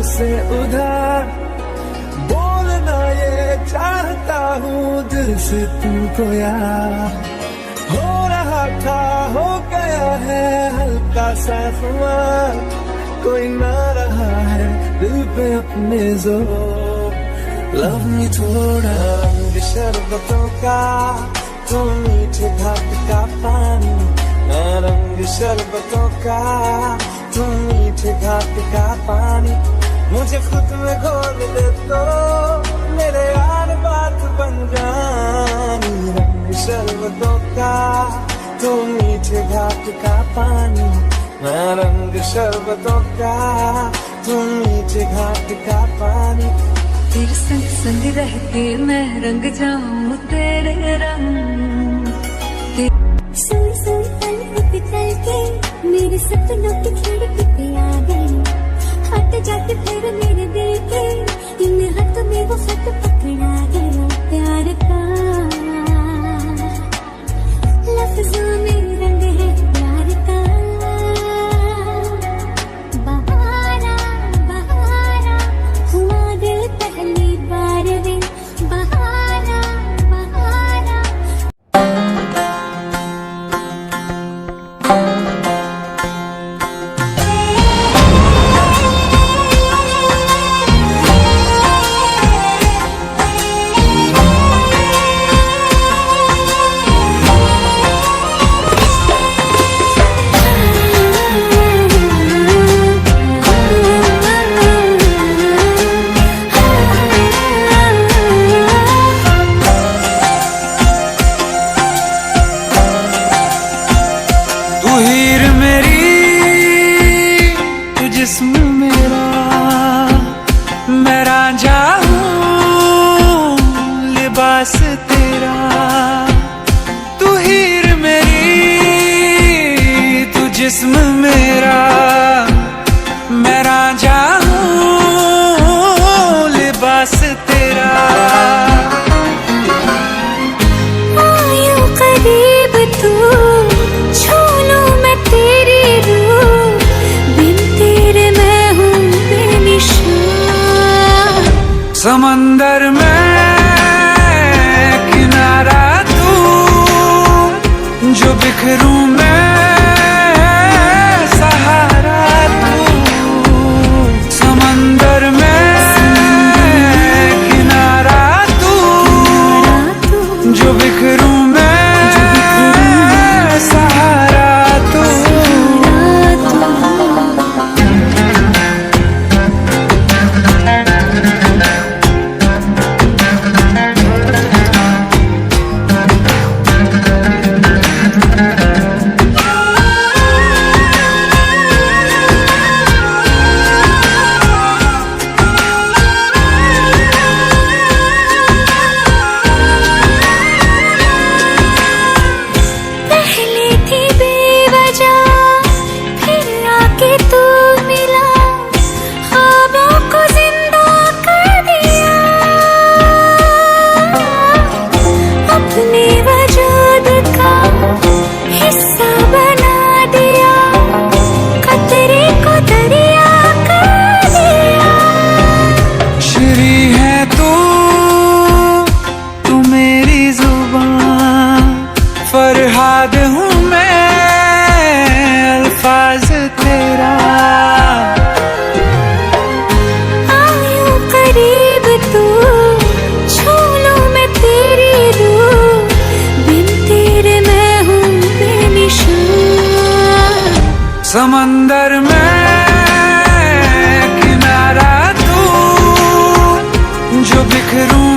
से उधार बोलना ये चाहता हूँ दिल से तुमको यार। हो रहा था हो गया है हल्का सा खुमार, कोई ना रहा है दिल पे अपने जोर। लव मी थोड़ा रंग शरबतों का, तुम मीठे घाट का पानी, मैं रंग शरबतों का, तुम मीठे घाट का पानी। मुझे खुद में घोल दे तो मेरे यार बात बन जानी। रंग शरबतों का, तुम मीठे घाट का पानी, मैं रंग शरबतों का, तुम मीठे घाट का पानी। तेरे संग संग रह के मैं रंग जाऊं तेरे रंग। सुन सुन पल चल के मेरे सपनों की खिड़की पे आ गई, हट जाके फिर मेरे दिल के इन हाथों में वो खत पकड़ा गया प्यार का। लफ्जों में रंग है प्यार का। बहारा बहारा हुआ दिल पहली बार रे, बहारा बहारा। जिस्म मेरा मैं रांझा हूँ लिबास तेरा। तू हीर मेरी तू जिस्म मेरा, मैं रांझा हूँ लिबास तेरा। आयो करीब तू छू लूं मैं तेरी रूह, बिन तेरे मैं हूँ बेनिशान। समंदर में किनारा तू, जो बिखरूं मैं सहारा तू। समंदर में किनारा तू, जो बिखरूं मैं सहारा तू। फरहाद हूँ मैं अल्फाज तेरा। आयो करीब तू छू लूं मैं तेरी रूह, बिन तेरे मैं हूँ समंदर में किनारा तू जो बिखरूं